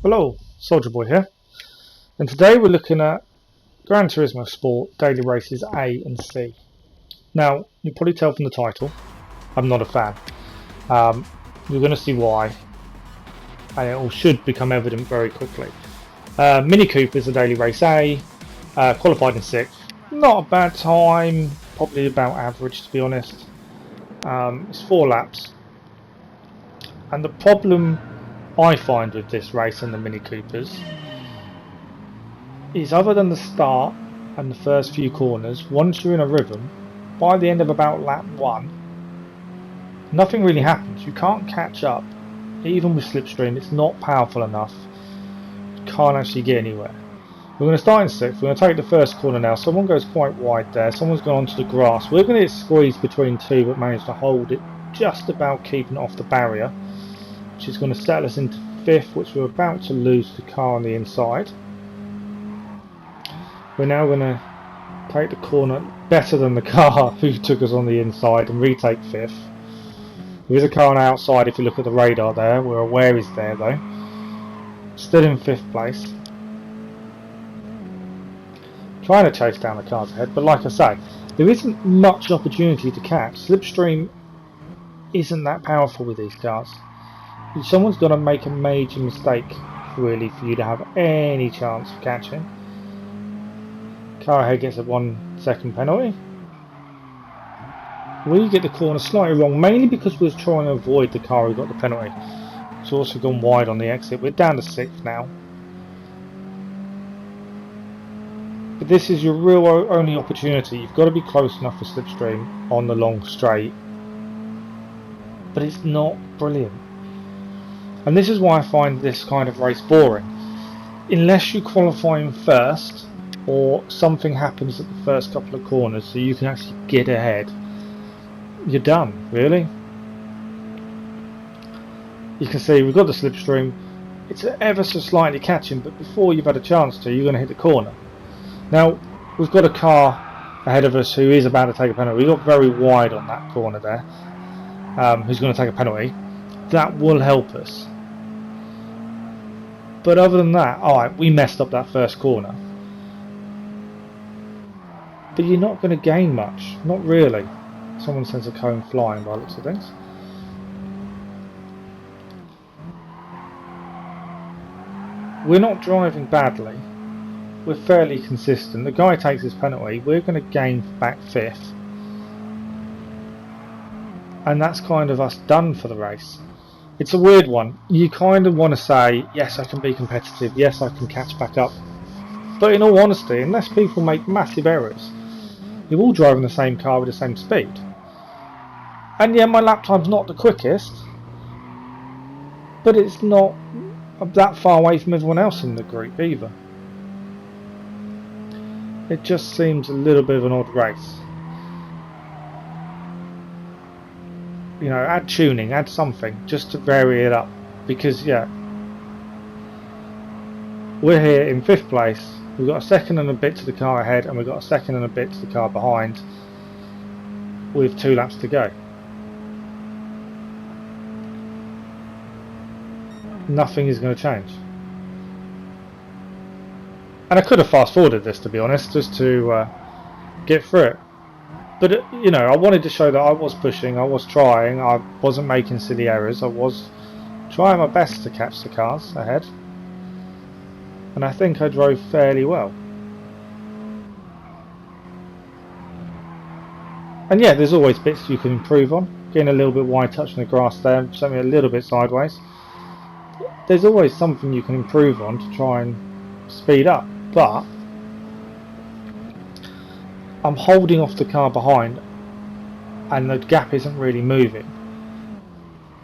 Hello, Soldier Boy here, and today we're looking at Gran Turismo Sport Daily Races A and C. Now, you can probably tell from the title, I'm not a fan. You're going to see why, and it all should become evident very quickly. Mini Cooper's a Daily Race A, qualified in 6th. Not a bad time, probably about average to be honest. It's 4 laps, and the problem I find with this race and the Mini Coopers is, other than the start and the first few corners, once you're in a rhythm, by the end of about lap 1, nothing really happens. You can't catch up. Even with slipstream, it's not powerful enough. You can't actually get anywhere. We're going to start in 6th. We're going to take the first corner now. Someone goes quite wide there. Someone's gone onto the grass. We're going to get squeezed between two, but manage to hold it, just about keeping it off the barrier, which is going to settle us into 5th, which we're about to lose the car on the inside. We're now going to take the corner better than the car who took us on the inside and retake 5th. There is a car on the outside if you look at the radar there. We're aware he's there though. Still in 5th place. Trying to chase down the cars ahead, but like I say, there isn't much opportunity to catch. Slipstream isn't that powerful with these cars. Someone's got to make a major mistake really for you to have any chance of catching. Car ahead gets a 1 second penalty. We get the corner slightly wrong, mainly because we were trying to avoid the car who got the penalty. It's also gone wide on the exit. We're down to 6th now. But this is your real only opportunity. You've got to be close enough for slipstream on the long straight. But it's not brilliant. And this is why I find this kind of race boring. Unless you qualify in first, or something happens at the first couple of corners so you can actually get ahead, you're done, really. You can see we've got the slipstream. It's ever so slightly catching, but before you've had a chance to, you're going to hit the corner. Now, we've got a car ahead of us who is about to take a penalty. We got very wide on that corner there. Who's going to take a penalty. That will help us. But other than that, alright, we messed up that first corner. But you're not going to gain much. Not really. Someone sends a cone flying by the looks of things. We're not driving badly. We're fairly consistent. The guy takes his penalty. We're going to gain back 5th. And that's kind of us done for the race. It's a weird one. You kind of want to say, yes, I can be competitive. Yes, I can catch back up. But in all honesty, unless people make massive errors, you're all driving the same car with the same speed. And yeah, my lap time's not the quickest, but it's not that far away from everyone else in the group either. It just seems a little bit of an odd race. You know, add tuning, add something, just to vary it up. Because yeah, we're here in 5th place. We've got a second and a bit to the car ahead, and we've got a second and a bit to the car behind, with 2 laps to go. Nothing is going to change. And I could have fast forwarded this, to be honest, just to get through it. But you know, I wanted to show that I was pushing, I was trying, I wasn't making silly errors, I was trying my best to catch the cars ahead. And I think I drove fairly well. And yeah, there's always bits you can improve on. Getting a little bit wide touching the grass there, something a little bit sideways. There's always something you can improve on to try and speed up. But I'm holding off the car behind and the gap isn't really moving.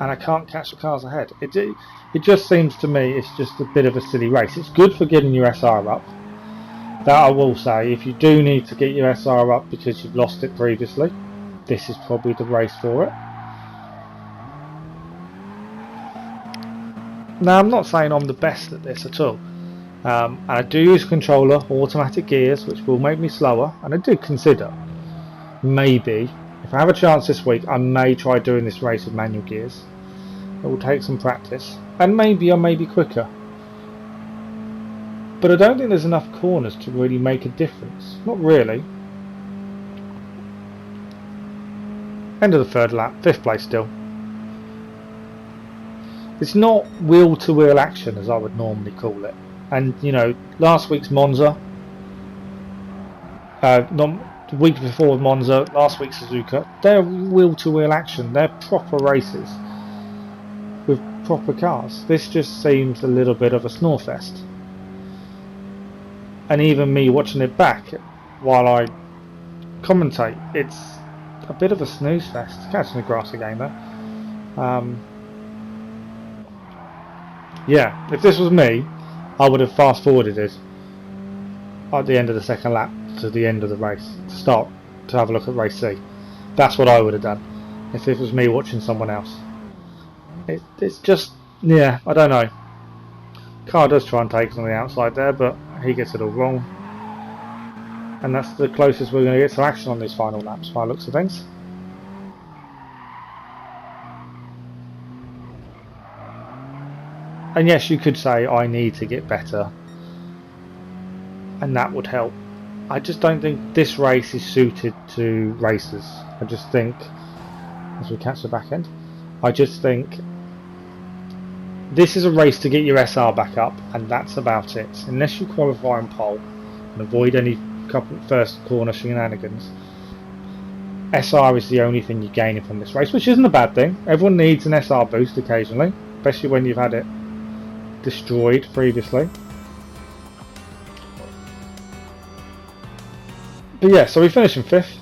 And I can't catch the cars ahead. It just seems to me it's just a bit of a silly race. It's good for getting your SR up. That I will say, if you do need to get your SR up because you've lost it previously, this is probably the race for it. Now, I'm not saying I'm the best at this at all. And I do use controller, automatic gears, which will make me slower. And I did consider, maybe, if I have a chance this week, I may try doing this race with manual gears. It will take some practice, and maybe I may be quicker. but I don't think there's enough corners to really make a difference. Not really. End of the third lap, 5th place still. It's not wheel-to-wheel action as I would normally call it. And you know, last week's Monza, the week before Monza, last week's Suzuka, they're wheel-to-wheel action. They're proper races with proper cars. This just seems a little bit of a snore fest. And even me watching it back while I commentate, it's a bit of a snooze fest. Catching the grass again though. Yeah, if this was me, I would have fast forwarded it at the end of the second lap to the end of the race to have a look at race C. That's what I would have done if it was me watching someone else. It's just, yeah, I don't know. Car does try and take us on the outside there, but he gets it all wrong. And that's the closest we're going to get to action on these final laps by the looks of things. And yes, you could say I need to get better, and that would help. I just don't think this race is suited to racers. I just think, as we catch the back end, I just think this is a race to get your SR back up, and that's about it. Unless you qualify on pole and avoid any first corner shenanigans, SR is the only thing you're gaining from this race, which isn't a bad thing. Everyone needs an SR boost occasionally, especially when you've had it destroyed previously. But yeah, so we finished in 5th.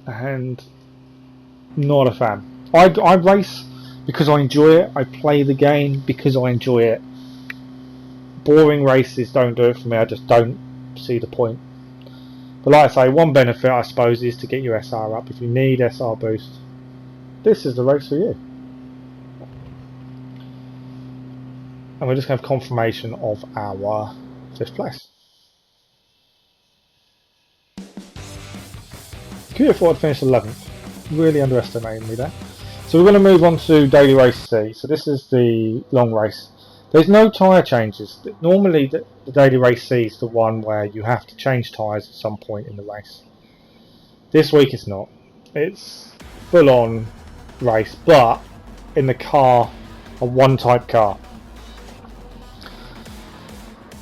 And not a fan. I race because I enjoy it. I play the game because I enjoy it. Boring races don't do it for me. I just don't see the point. But like I say, one benefit I suppose is to get your SR up. If you need SR boost, this is the race for you. And we're just going to have confirmation of our 5th place. Q Ford finished 11th. Really underestimated me there. So we're going to move on to Daily Race C. So this is the long race. There's no tyre changes. Normally the Daily Race C is the one where you have to change tyres at some point in the race. This week it's not. It's full on race, but in the car, a one type car.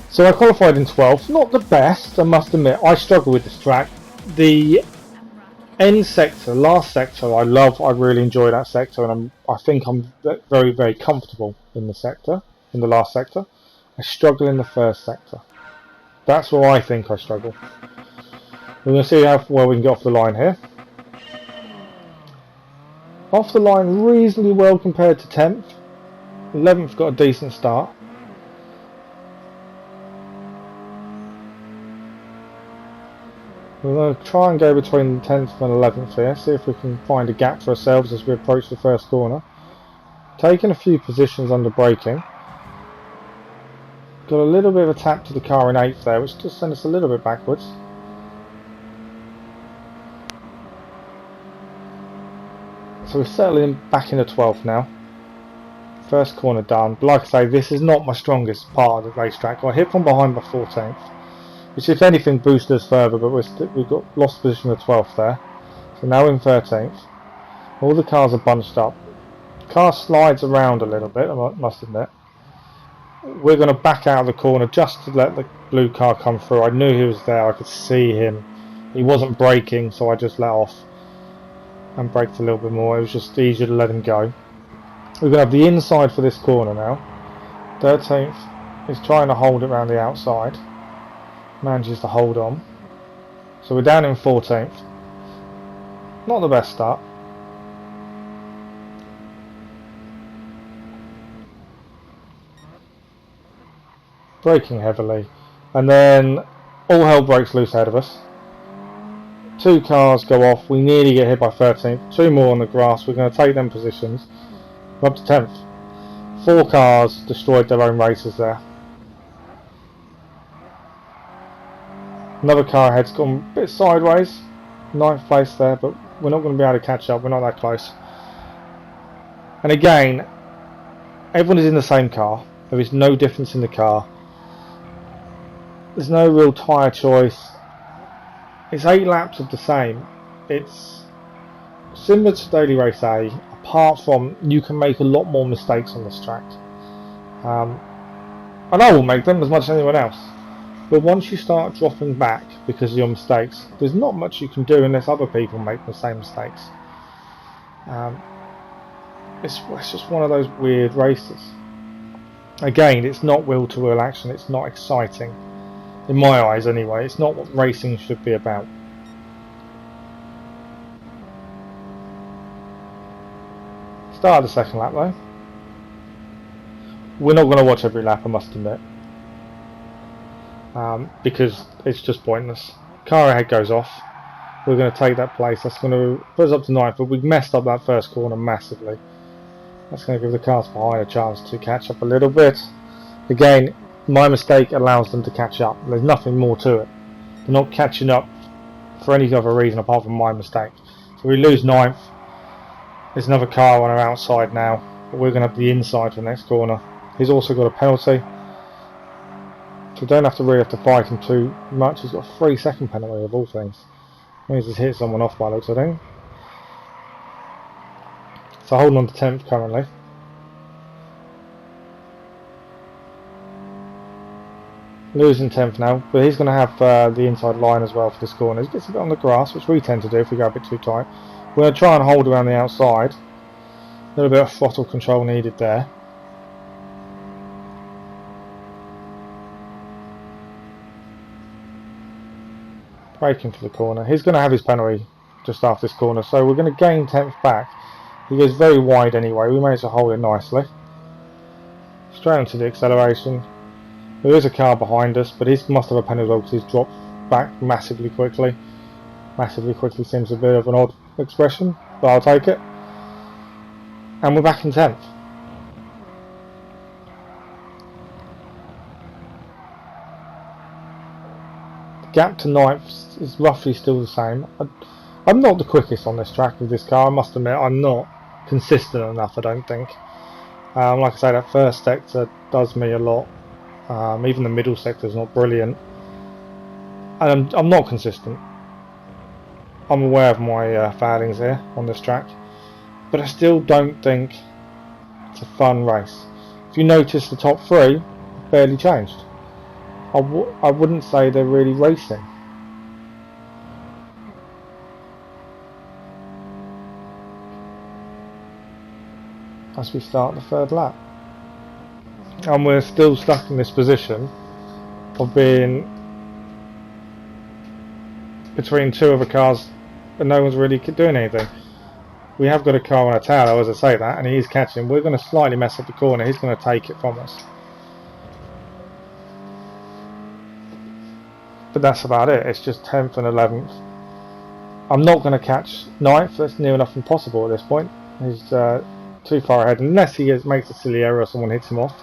So I qualified in 12th. Not the best, I must admit. I struggle with this track. The end sector, last sector, I really enjoy that sector, and I think I'm very, very comfortable in the sector, in the last sector. I struggle in the first sector. That's where I think I struggle. We're going to see how well we can get off the line here. Off the line reasonably well compared to 10th. 11th got a decent start. We're going to try and go between 10th and 11th here, see if we can find a gap for ourselves as we approach the first corner. Taking a few positions under braking. Got a little bit of a tap to the car in 8th there, which just sent us a little bit backwards. So we're settling back into 12th now. First corner done. But like I say, this is not my strongest part of the racetrack. I hit from behind by 14th. Which if anything boosted us further, but we've got lost position of 12th there. So now in 13th. All the cars are bunched up. The car slides around a little bit, I must admit. We're going to back out of the corner just to let the blue car come through. I knew he was there, I could see him. He wasn't braking, so I just let off and braked a little bit more. It was just easier to let him go. We're going to have the inside for this corner now. 13th is trying to hold it around the outside. Manages to hold on. So we're down in 14th. Not the best start. Braking heavily. And then all hell breaks loose ahead of us. 2 cars go off. We nearly get hit by 13th. 2 more on the grass. We're going to take them positions. We're up to 10th. 4 cars destroyed their own races there. Another car ahead's gone a bit sideways. 9th place there, but we're not going to be able to catch up. We're not that close. And again, everyone is in the same car. There is no difference in the car. There's no real tyre choice. It's 8 laps of the same. It's similar to Daily Race A, apart from you can make a lot more mistakes on this track. And I will make them as much as anyone else. But once you start dropping back because of your mistakes, there's not much you can do unless other people make the same mistakes. It's just one of those weird races. Again, it's not wheel-to-wheel action, it's not exciting. In my eyes anyway, it's not what racing should be about. Start the second lap though. We're not going to watch every lap, I must admit. Because it's just pointless. Car ahead goes off. We're going to take that place. That's going to put us up to 9th, but we've messed up that first corner massively. That's going to give the cars behind a chance to catch up a little bit. Again, my mistake allows them to catch up. There's nothing more to it. They're not catching up for any other reason apart from my mistake. So we lose 9th. There's another car on our outside now, but we're going to have the inside for the next corner. He's also got a penalty. So we don't really have to fight him too much. He's got a 3-second penalty of all things. Means he's hit someone off by looks, I think. So holding on to 10th currently. Losing 10th now, but he's going to have the inside line as well for this corner. He gets a bit on the grass, which we tend to do if we go a bit too tight. We're going to try and hold around the outside. A little bit of throttle control needed there. Braking for the corner. He's going to have his penalty just after this corner, so we're going to gain 10th back. He goes very wide anyway. We managed to hold it nicely. Straight into the acceleration. There is a car behind us, but he must have a penalty because he's dropped back massively quickly. Massively quickly seems a bit of an odd expression, but I'll take it. And we're back in 10th. The gap to 9th is roughly still the same. I'm not the quickest on this track with this car, I must admit. I'm not consistent enough, I don't think. Like I say, that first sector does me a lot. Even the middle sector is not brilliant. And I'm not consistent. I'm aware of my failings here on this track. But I still don't think it's a fun race. If you notice, the top 3 barely changed. I wouldn't say they're really racing. As we start the 3rd lap. And we're still stuck in this position of being between 2 other cars and no one's really doing anything. We have got a car on a tail, as I say that, and he's catching. We're going to slightly mess up the corner. He's going to take it from us. But that's about it. It's just 10th and 11th. I'm not going to catch 9th. That's near enough impossible at this point. He's too far ahead, unless he makes a silly error or someone hits him off.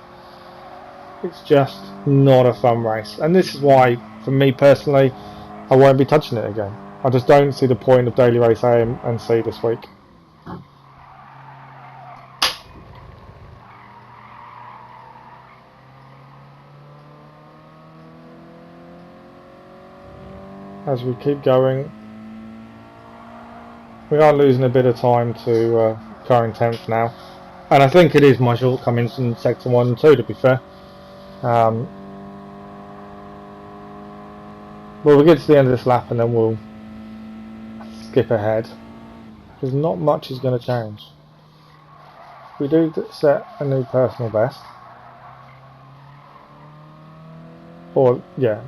It's just not a fun race, and this is why, for me personally, I won't be touching it again. I just don't see the point of Daily Race A and C this week. As we keep going, we are losing a bit of time to car in 10th now, and I think it is my shortcomings in sector 1 and 2, to be fair. Well, we'll get to the end of this lap and then we'll skip ahead, because not much is going to change. We do set a new personal best, or yeah,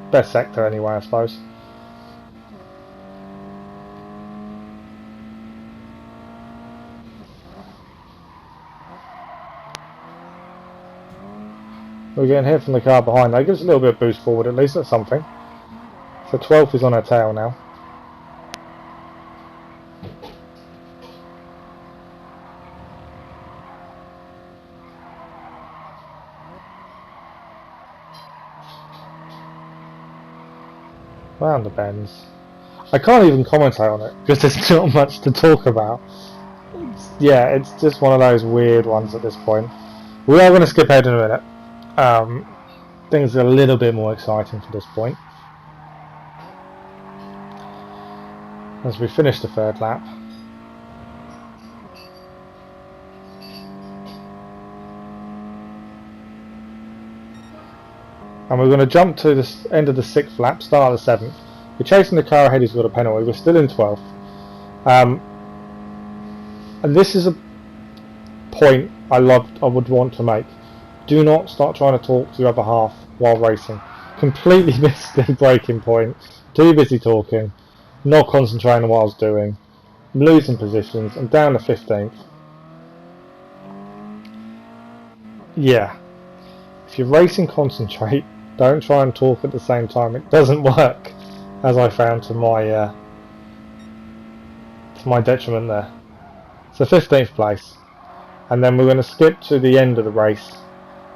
best sector anyway, I suppose. We're getting hit from the car behind. That gives us a little bit of boost forward, at least. That's something. So 12th is on our tail now. Round the bends. I can't even commentate on it because there's not much to talk about. yeah, it's just one of those weird ones at this point. We are going to skip ahead in a minute. Things are a little bit more exciting for this point. As we finish the third lap. And we're going to jump to the end of the 6th lap, start of the 7th. We're chasing the car ahead who's got a penalty. We're still in 12th. And this is a point I would want to make. Do not start trying to talk to your other half while racing. Completely missed the braking point. Too busy talking. Not concentrating on what I was doing. I'm losing positions. I'm down to 15th. Yeah. If you're racing, concentrate. Don't try and talk at the same time. It doesn't work, as I found to my detriment there. So 15th place, and then we're going to skip to the end of the race.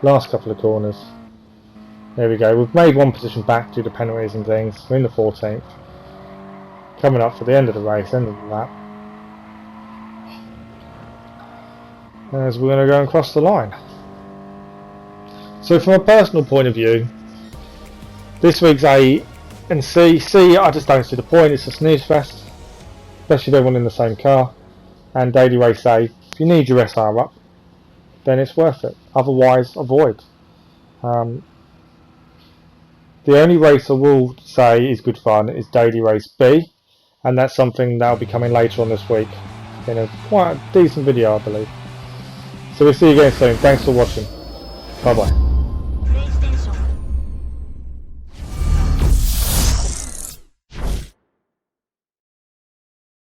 Last couple of corners. There we go. We've made one position back due to penalties and things. We're in the 14th. Coming up for the end of the race, end of the lap. As we're going to go and cross the line. So from a personal point of view, this week's A and C. C, I just don't see the point. It's a snooze fest, especially with everyone in the same car. And daily race A, if you need your SR up, then it's worth it. Otherwise, avoid. The only race I will say is good fun is daily race B, and that's something that will be coming later on this week in a quite decent video, I believe. So we'll see you again soon. Thanks for watching. Bye bye.